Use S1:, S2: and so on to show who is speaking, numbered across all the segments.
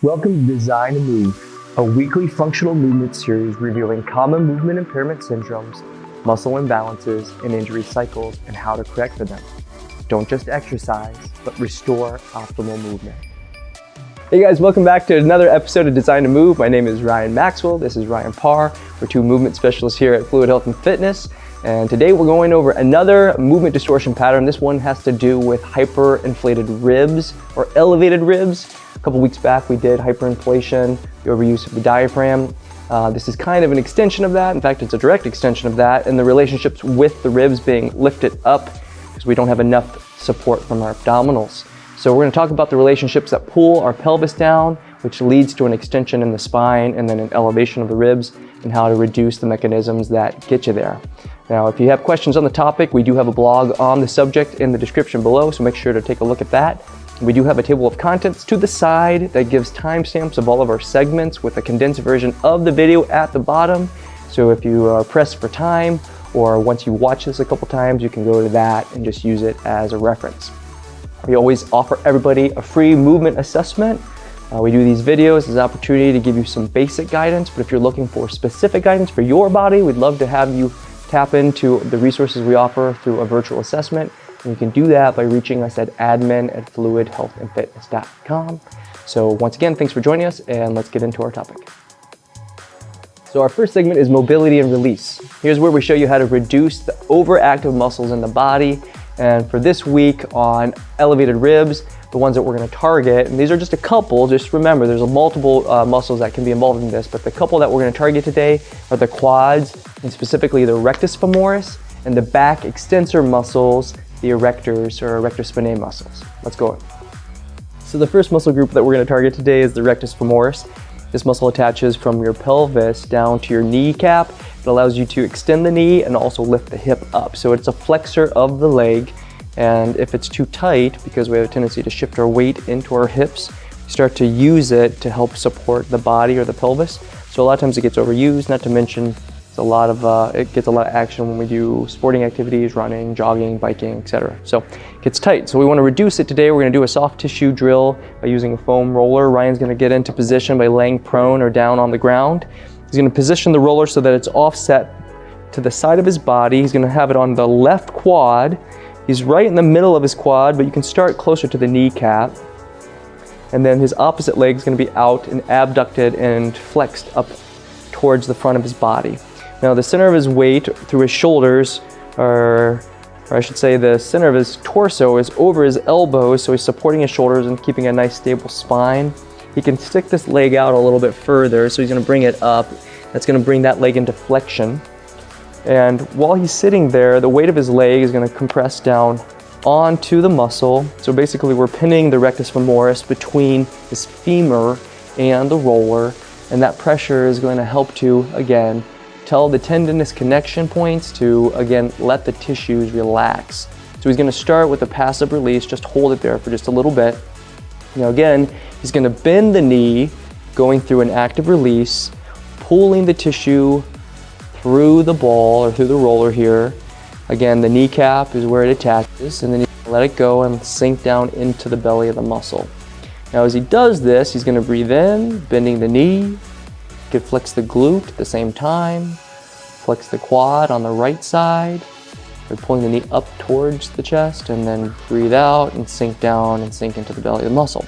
S1: Welcome to Design and Move, a weekly functional movement series reviewing common movement impairment syndromes, muscle imbalances, and injury cycles and how to correct for them. Don't just exercise, but restore optimal movement. Hey guys, welcome back to another episode of Design and Move. My name is Ryan Maxwell. This is Ryan Parr. We're two movement specialists here at Fluid Health and Fitness. And today we're going over another movement distortion pattern. This one has to do with hyperinflated ribs or elevated ribs. A couple weeks back we did hyperinflation, the overuse of the diaphragm. This is kind of an extension of that. In fact, it's a direct extension of that, and the relationships with the ribs being lifted up because we don't have enough support from our abdominals. So we're going to talk about the relationships that pull our pelvis down, which leads to an extension in the spine and then an elevation of the ribs, and how to reduce the mechanisms that get you there. Now, if you have questions on the topic, we do have a blog on the subject in the description below, so make sure to take a look at that. We do have a table of contents to the side that gives timestamps of all of our segments with a condensed version of the video at the bottom. So if you are pressed for time, or once you watch this a couple times, you can go to that and just use it as a reference. We always offer everybody a free movement assessment. We do these videos as an opportunity to give you some basic guidance, but if you're looking for specific guidance for your body, we'd love to have you tap into the resources we offer through a virtual assessment. And you can do that by reaching us at admin@fluidhealthandfitness.com. So once again, thanks for joining us, and let's get into our topic. So our first segment is mobility and release. Here's where we show you how to reduce the overactive muscles in the body. And for this week on elevated ribs, the ones that we're going to target, and these are just a couple, just remember there's multiple muscles that can be involved in this, but the couple that we're going to target today are the quads, and specifically the rectus femoris, and the back extensor muscles, the erectors or erector spinae muscles. Let's go. So the first muscle group that we're going to target today is the rectus femoris. This muscle attaches from your pelvis down to your kneecap. It allows you to extend the knee and also lift the hip up. So it's a flexor of the leg. And if it's too tight, because we have a tendency to shift our weight into our hips, we start to use it to help support the body or the pelvis. So a lot of times it gets overused, not to mention it's it gets a lot of action when we do sporting activities, running, jogging, biking, etc. So it gets tight. So we want to reduce it today. We're going to do a soft tissue drill by using a foam roller. Ryan's going to get into position by laying prone or down on the ground. He's going to position the roller so that it's offset to the side of his body. He's going to have it on the left quad. He's right in the middle of his quad, but you can start closer to the kneecap. And then his opposite leg is going to be out and abducted and flexed up towards the front of his body. Now the center of his weight through his shoulders, or I should say the center of his torso, is over his elbows, so he's supporting his shoulders and keeping a nice stable spine. He can stick this leg out a little bit further, so he's going to bring it up. That's going to bring that leg into flexion. And while he's sitting there, the weight of his leg is going to compress down onto the muscle. So basically we're pinning the rectus femoris between his femur and the roller, and that pressure is going to help to, again, tell the tendinous connection points to, again, let the tissues relax. So he's going to start with a passive release, just hold it there for just a little bit. Now again, he's going to bend the knee, going through an active release, pulling the tissue through the ball or through the roller here. Again, the kneecap is where it attaches, and then you let it go and sink down into the belly of the muscle. Now as he does this, he's going to breathe in, bending the knee. You could flex the glute at the same time, flex the quad on the right side. You're pulling the knee up towards the chest, and then breathe out and sink down and sink into the belly of the muscle.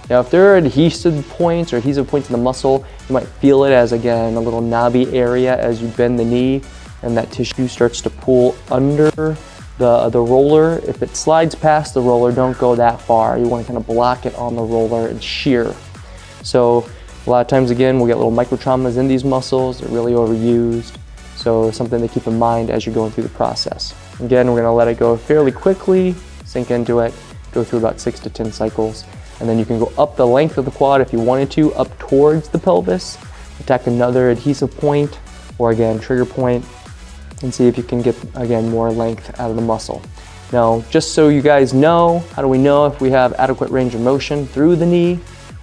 S1: Now if there are adhesive points in the muscle, you might feel it as, again, a little knobby area as you bend the knee, and that tissue starts to pull under the roller. If it slides past the roller, don't go that far. You want to kind of block it on the roller and shear. So a lot of times, again, we'll get little micro traumas in these muscles. They're really overused. So something to keep in mind as you're going through the process. Again, we're going to let it go fairly quickly, sink into it, go through about 6 to 10 cycles. And then you can go up the length of the quad if you wanted to, up towards the pelvis, attack another adhesive point, or again, trigger point, and see if you can get, again, more length out of the muscle. Now, just so you guys know, how do we know if we have adequate range of motion through the knee?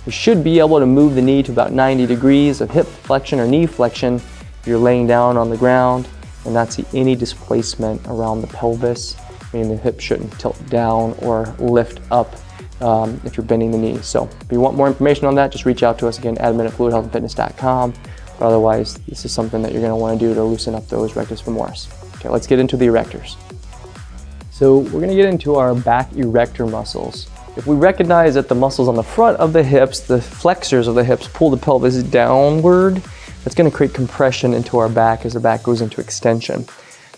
S1: We should be able to move the knee to about 90 degrees of hip flexion or knee flexion if you're laying down on the ground and not see any displacement around the pelvis, meaning the hip shouldn't tilt down or lift up if you're bending the knees. So if you want more information on that, just reach out to us again, admin@fluidhealthandfitness.com. But otherwise, this is something that you're going to want to do to loosen up those rectus femoris. Okay, let's get into the erectors. So we're going to get into our back erector muscles. If we recognize that the muscles on the front of the hips, the flexors of the hips, pull the pelvis downward, that's going to create compression into our back as the back goes into extension.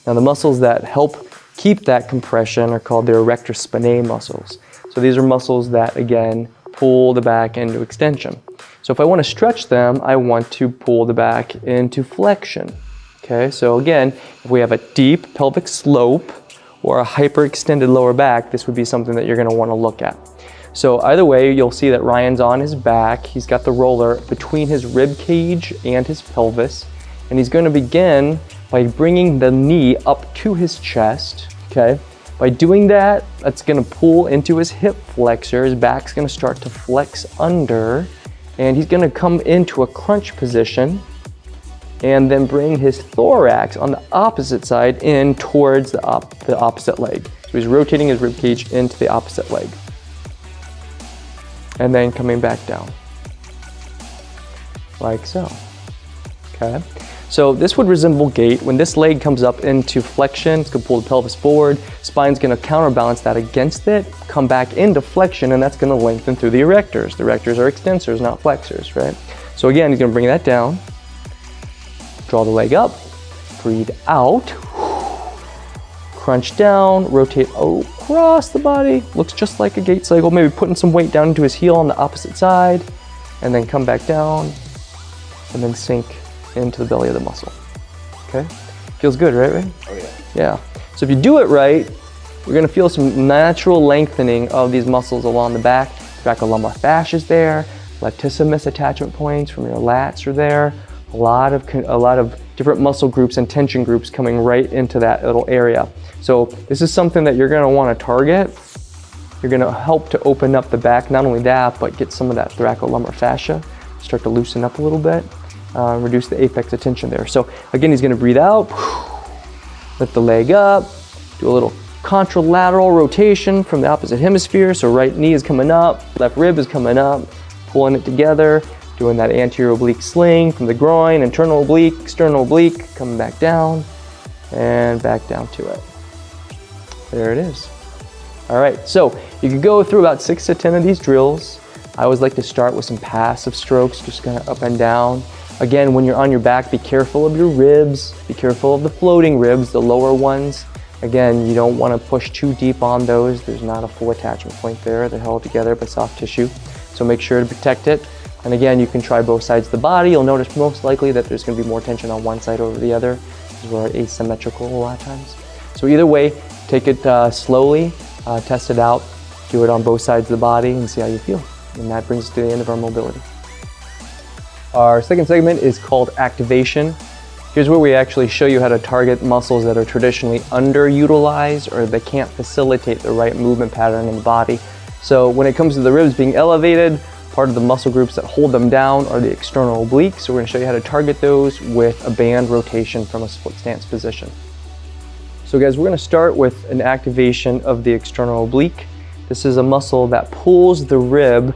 S1: Now the muscles that help keep that compression are called the erector spinae muscles. So these are muscles that, again, pull the back into extension. So if I want to stretch them, I want to pull the back into flexion. Okay, so again, if we have a deep pelvic slope or a hyperextended lower back, this would be something that you're going to want to look at. So either way, you'll see that Ryan's on his back. He's got the roller between his rib cage and his pelvis. And he's going to begin by bringing the knee up to his chest. Okay, by doing that, that's going to pull into his hip flexor. His back's going to start to flex under. And he's going to come into a crunch position and then bring his thorax on the opposite side in towards the opposite leg. So he's rotating his rib cage into the opposite leg. And then coming back down. Like so. Okay. So this would resemble gait. When this leg comes up into flexion, it's going to pull the pelvis forward. Spine's going to counterbalance that against it, come back into flexion, and that's going to lengthen through the erectors. The erectors are extensors, not flexors, right? So again, he's going to bring that down. Draw the leg up, breathe out, crunch down, rotate across the body. Looks just like a gait cycle, maybe putting some weight down into his heel on the opposite side, and then come back down, and then sink into the belly of the muscle. Okay? Feels good, right?
S2: Oh yeah.
S1: Yeah. So if you do it right, we're gonna feel some natural lengthening of these muscles along the back. Thoracolumbar fascia is there, latissimus attachment points from your lats are there. A lot of different muscle groups and tension groups coming right into that little area. So this is something that you're going to want to target. You're going to help to open up the back, not only that, but get some of that thoracolumbar fascia, start to loosen up a little bit, reduce the apex of tension there. So again, he's going to breathe out, lift the leg up, do a little contralateral rotation from the opposite hemisphere. So right knee is coming up, left rib is coming up, pulling it together. Doing that anterior oblique sling from the groin, internal oblique, external oblique, coming back down and back down to it. There it is. All right, so you can go through about 6 to 10 of these drills. I always like to start with some passive strokes, just kind of up and down. Again, when you're on your back, be careful of your ribs, be careful of the floating ribs, the lower ones. Again, you don't want to push too deep on those. There's not a full attachment point there. They're held together by soft tissue. So make sure to protect it. And again, you can try both sides of the body. You'll notice most likely that there's going to be more tension on one side over the other, because we're asymmetrical a lot of times. So either way, take it slowly, test it out, do it on both sides of the body and see how you feel. And that brings us to the end of our mobility. Our second segment is called activation. Here's where we actually show you how to target muscles that are traditionally underutilized or that can't facilitate the right movement pattern in the body. So when it comes to the ribs being elevated, part of the muscle groups that hold them down are the external obliques. So we're going to show you how to target those with a band rotation from a split stance position. So guys, we're going to start with an activation of the external oblique. This is a muscle that pulls the rib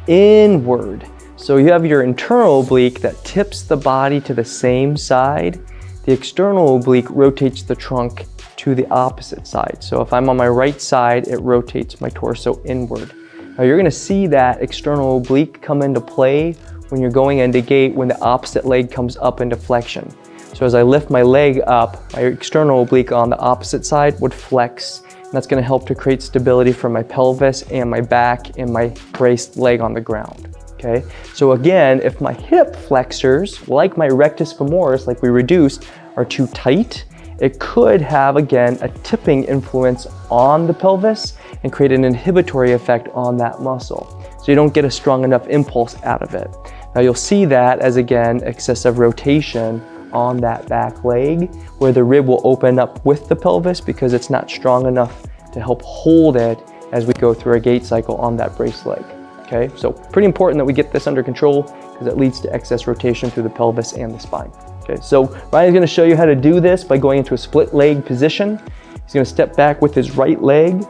S1: inward. So you have your internal oblique that tips the body to the same side. The external oblique rotates the trunk to the opposite side. So if I'm on my right side, it rotates my torso inward. Now you're going to see that external oblique come into play when you're going into gait when the opposite leg comes up into flexion. So as I lift my leg up, my external oblique on the opposite side would flex, and that's going to help to create stability for my pelvis and my back and my braced leg on the ground. Okay, so again, if my hip flexors, like my rectus femoris, like we reduced, are too tight, it could have, again, a tipping influence on the pelvis and create an inhibitory effect on that muscle. So you don't get a strong enough impulse out of it. Now you'll see that as, again, excessive rotation on that back leg where the rib will open up with the pelvis because it's not strong enough to help hold it as we go through a gait cycle on that braced leg. Okay, so pretty important that we get this under control because it leads to excess rotation through the pelvis and the spine. Okay, so Ryan's going to show you how to do this by going into a split leg position. He's going to step back with his right leg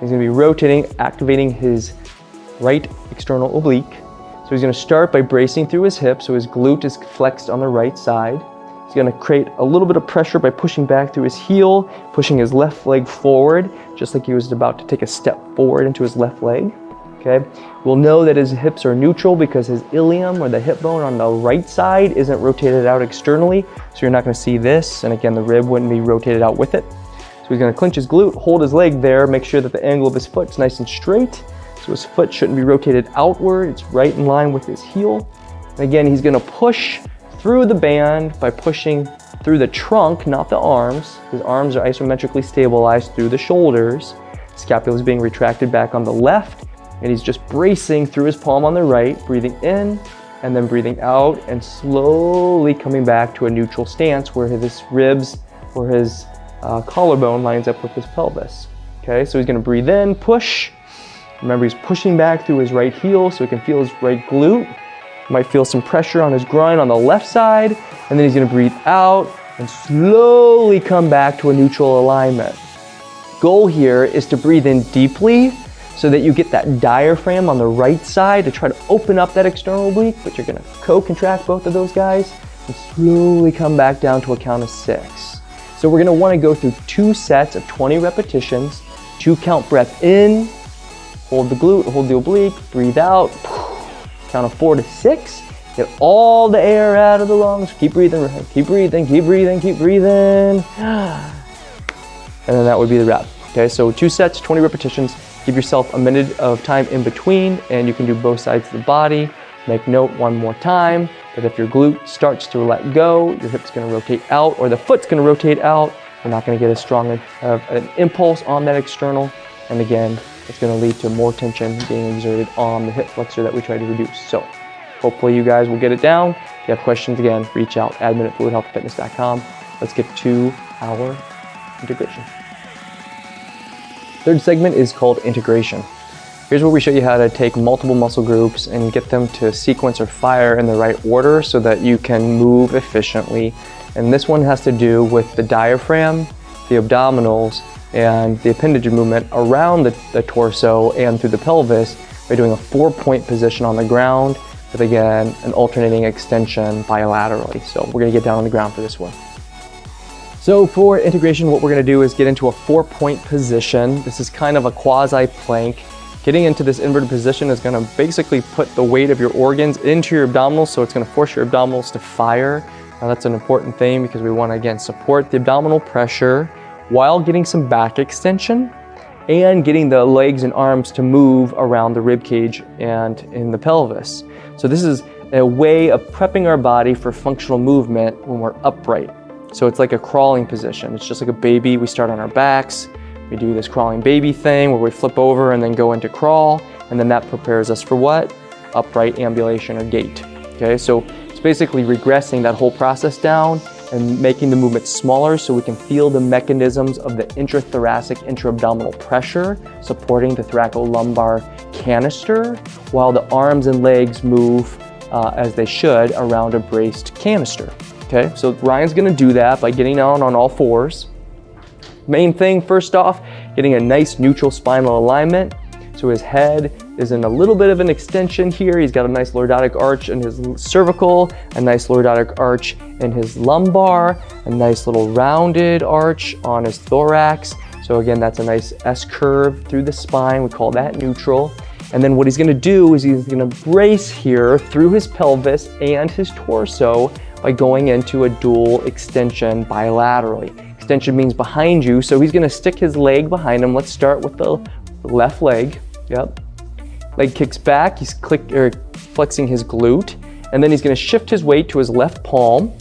S1: He's gonna be rotating, activating his right external oblique. So he's gonna start by bracing through his hip, so his glute is flexed on the right side. He's gonna create a little bit of pressure by pushing back through his heel, pushing his left leg forward, just like he was about to take a step forward into his left leg, okay? We'll know that his hips are neutral because his ilium, or the hip bone on the right side, isn't rotated out externally, so you're not gonna see this, and again, the rib wouldn't be rotated out with it. So he's gonna clench his glute, hold his leg there, make sure that the angle of his foot is nice and straight, so his foot shouldn't be rotated outward, it's right in line with his heel. And again, he's gonna push through the band by pushing through the trunk, not the arms. His arms are isometrically stabilized through the shoulders. Scapula is being retracted back on the left, and he's just bracing through his palm on the right, breathing in and then breathing out, and slowly coming back to a neutral stance where his ribs or his collarbone lines up with his pelvis. Okay, so he's gonna breathe in, push. Remember, he's pushing back through his right heel so he can feel his right glute. Might feel some pressure on his groin on the left side, and then he's gonna breathe out and slowly come back to a neutral alignment. Goal here is to breathe in deeply so that you get that diaphragm on the right side to try to open up that external oblique, but you're gonna co-contract both of those guys and slowly come back down to a count of 6. So we're gonna wanna go through 2 sets of 20 repetitions, 2 count breath in, hold the glute, hold the oblique, breathe out, count of 4 to 6, get all the air out of the lungs, keep breathing, keep breathing, keep breathing, keep breathing. And then that would be the wrap. Okay, so 2 sets, 20 repetitions, give yourself a minute of time in between, and you can do both sides of the body. Make note one more time that if your glute starts to let go, your hip's gonna rotate out, or the foot's gonna rotate out, you're not gonna get as strong an impulse on that external, and again, it's going to lead to more tension being exerted on the hip flexor that we try to reduce. So hopefully you guys will get it down. If you have questions, again, reach out, admin@fluidhealthfitness.com. Let's get to our integration. Third segment is called integration. Here's where we show you how to take multiple muscle groups and get them to sequence or fire in the right order so that you can move efficiently. And this one has to do with the diaphragm, the abdominals, and the appendage movement around the torso and through the pelvis by doing a 4-point position on the ground with, again, an alternating extension bilaterally. So we're gonna get down on the ground for this one. So for integration, what we're gonna do is get into a 4-point position. This is kind of a quasi-plank. Getting into this inverted position is gonna basically put the weight of your organs into your abdominals, so it's gonna force your abdominals to fire. Now that's an important thing because we wanna, again, support the abdominal pressure while getting some back extension and getting the legs and arms to move around the rib cage and in the pelvis. So this is a way of prepping our body for functional movement when we're upright. So it's like a crawling position. It's just like a baby. We start on our backs. We do this crawling baby thing where we flip over and then go into crawl, and then that prepares us for what? Upright ambulation or gait. Okay, so it's basically regressing that whole process down and making the movement smaller so we can feel the mechanisms of the intrathoracic, intra-abdominal pressure supporting the thoracolumbar canister while the arms and legs move as they should around a braced canister. Okay, so Ryan's gonna do that by getting down on all 4s. Main thing, first off, getting a nice neutral spinal alignment. So his head is in a little bit of an extension here. He's got a nice lordotic arch in his cervical, a nice lordotic arch in his lumbar, a nice little rounded arch on his thorax. So again, that's a nice S-curve through the spine. We call that neutral. And then what he's gonna do is he's gonna brace here through his pelvis and his torso by going into a dual extension bilaterally. Extension means behind you, so he's gonna stick his leg behind him. Let's start with the left leg. Yep. Leg kicks back, he's flexing his glute, and then he's gonna shift his weight to his left palm.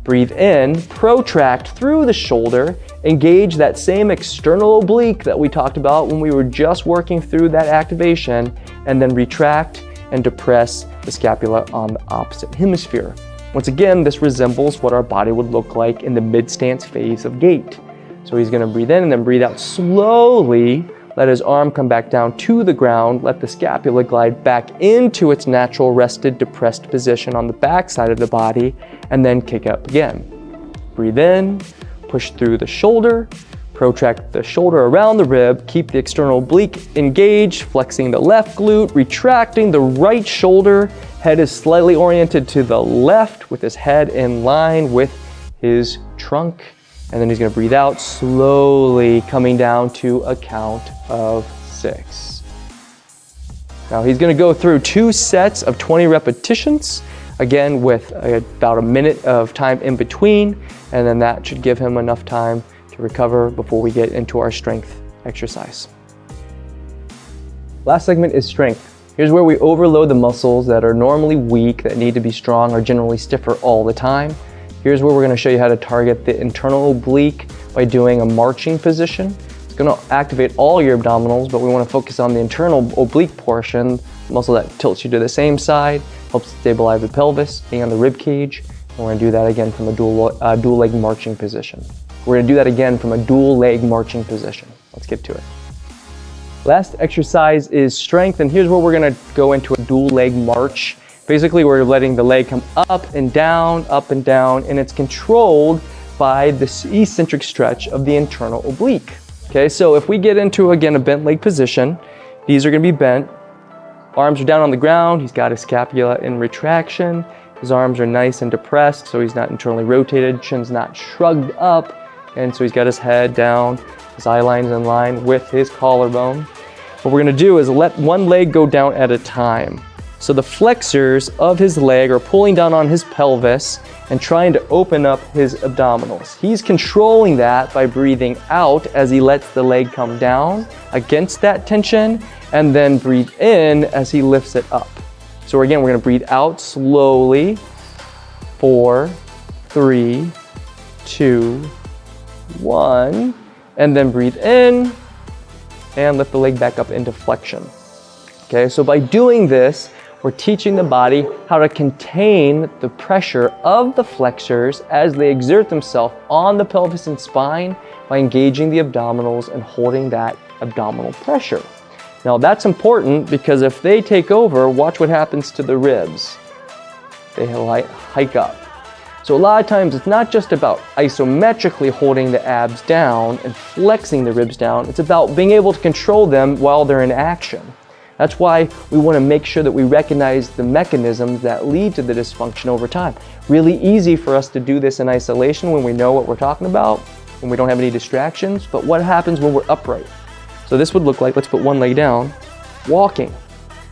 S1: Breathe in, protract through the shoulder, engage that same external oblique that we talked about when we were just working through that activation, and then retract and depress the scapula on the opposite hemisphere. Once again, this resembles what our body would look like in the mid-stance phase of gait. So he's gonna breathe in and then breathe out slowly, let his arm come back down to the ground, let the scapula glide back into its natural rested, depressed position on the back side of the body, and then kick up again. Breathe in, push through the shoulder, Protract the shoulder around the rib, keep the external oblique engaged, flexing the left glute, retracting the right shoulder. Head is slightly oriented to the left with his head in line with his trunk. And then he's gonna breathe out, slowly coming down to a count of 6. Now he's gonna go through 2 sets of 20 repetitions, again with about a minute of time in between, and then that should give him enough time to recover before we get into our strength exercise. Last segment is strength. Here's where we overload the muscles that are normally weak, that need to be strong, or generally stiffer all the time. Here's where we're going to show you how to target the internal oblique by doing a marching position. It's going to activate all your abdominals, but we want to focus on the internal oblique portion, the muscle that tilts you to the same side, helps stabilize the pelvis and the rib cage. And we're going to do that again from a dual leg marching position. We're going to do that again from a dual leg marching position. Let's get to it. Last exercise is strength, and here's where we're gonna go into a dual leg march. Basically, we're letting the leg come up and down, and it's controlled by this eccentric stretch of the internal oblique. Okay, so if we get into, again, a bent leg position, knees are gonna be bent, arms are down on the ground, he's got his scapula in retraction, his arms are nice and depressed, so he's not internally rotated, chin's not shrugged up, and so he's got his head down, his eye line's in line with his collarbone. What we're gonna do is let one leg go down at a time. So the flexors of his leg are pulling down on his pelvis and trying to open up his abdominals. He's controlling that by breathing out as he lets the leg come down against that tension, and then breathe in as he lifts it up. So again, we're gonna breathe out slowly. 4, 3, 2, 1, and then breathe in and lift the leg back up into flexion. Okay, so by doing this, we're teaching the body how to contain the pressure of the flexors as they exert themselves on the pelvis and spine by engaging the abdominals and holding that abdominal pressure. Now that's important because if they take over, watch what happens to the ribs. They hike up. So a lot of times it's not just about isometrically holding the abs down and flexing the ribs down, it's about being able to control them while they're in action. That's why we want to make sure that we recognize the mechanisms that lead to the dysfunction over time. Really easy for us to do this in isolation when we know what we're talking about, when we don't have any distractions, but what happens when we're upright? So this would look like, let's put one leg down, walking.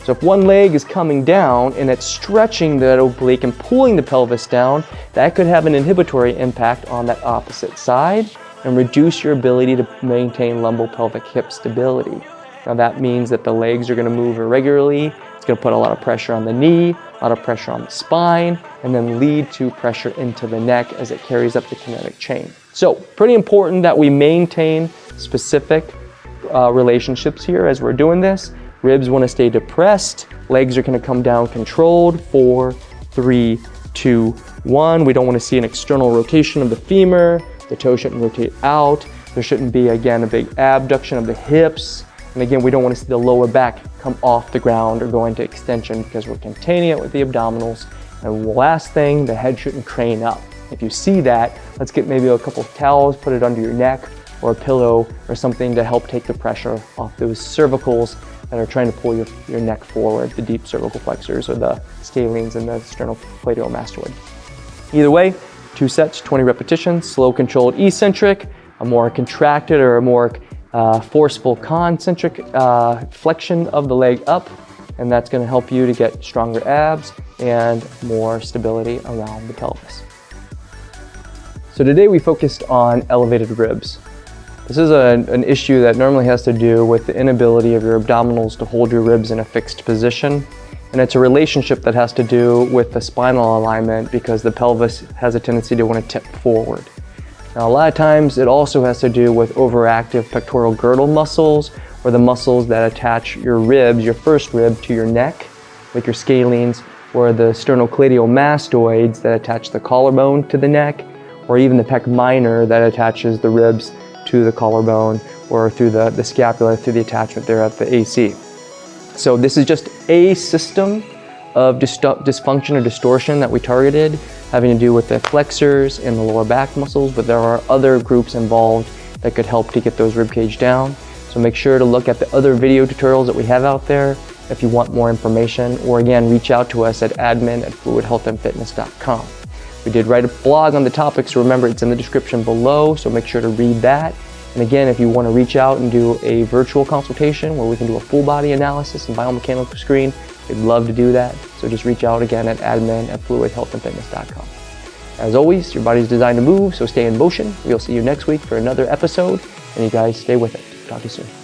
S1: So if one leg is coming down and it's stretching that oblique and pulling the pelvis down, that could have an inhibitory impact on that opposite side and reduce your ability to maintain lumbopelvic hip stability. Now that means that the legs are going to move irregularly, it's going to put a lot of pressure on the knee, a lot of pressure on the spine, and then lead to pressure into the neck as it carries up the kinetic chain. So pretty important that we maintain specific relationships here as we're doing this. Ribs want to stay depressed, legs are going to come down controlled. 4, 3, 2, 1. We don't want to see an external rotation of the femur, the toe shouldn't rotate out, there shouldn't be, again, a big abduction of the hips, and again, we don't want to see the lower back come off the ground or go into extension because we're containing it with the abdominals. And last thing, the head shouldn't crane up. If you see that, let's get maybe a couple of towels, put it under your neck, or a pillow or something to help take the pressure off those cervicals that are trying to pull your neck forward, the deep cervical flexors or the scalenes and the sternocleidomastoid. Either way, 2 sets, 20 repetitions, slow controlled eccentric, a more contracted or a more forceful concentric flexion of the leg up, and that's going to help you to get stronger abs and more stability around the pelvis. So today we focused on elevated ribs. This is an issue that normally has to do with the inability of your abdominals to hold your ribs in a fixed position. And it's a relationship that has to do with the spinal alignment because the pelvis has a tendency to want to tip forward. Now, a lot of times it also has to do with overactive pectoral girdle muscles or the muscles that attach your ribs, your first rib, to your neck, like your scalenes, or the sternocleidomastoids that attach the collarbone to the neck, or even the pec minor that attaches the ribs to the collarbone or through the scapula, through the attachment there at the AC. So this is just a system of dysfunction or distortion that we targeted, having to do with the flexors and the lower back muscles, but there are other groups involved that could help to get those rib cage down. So make sure to look at the other video tutorials that we have out there if you want more information, or again, reach out to us at admin@fluidhealthandfitness.com. We did write a blog on the topic, so remember it's in the description below, so make sure to read that. And again, if you want to reach out and do a virtual consultation where we can do a full body analysis and biomechanical screen, we'd love to do that. So just reach out again at admin@fluidhealthandfitness.com. As always, your body's designed to move, so stay in motion. We'll see you next week for another episode, and you guys stay with it. Talk to you soon.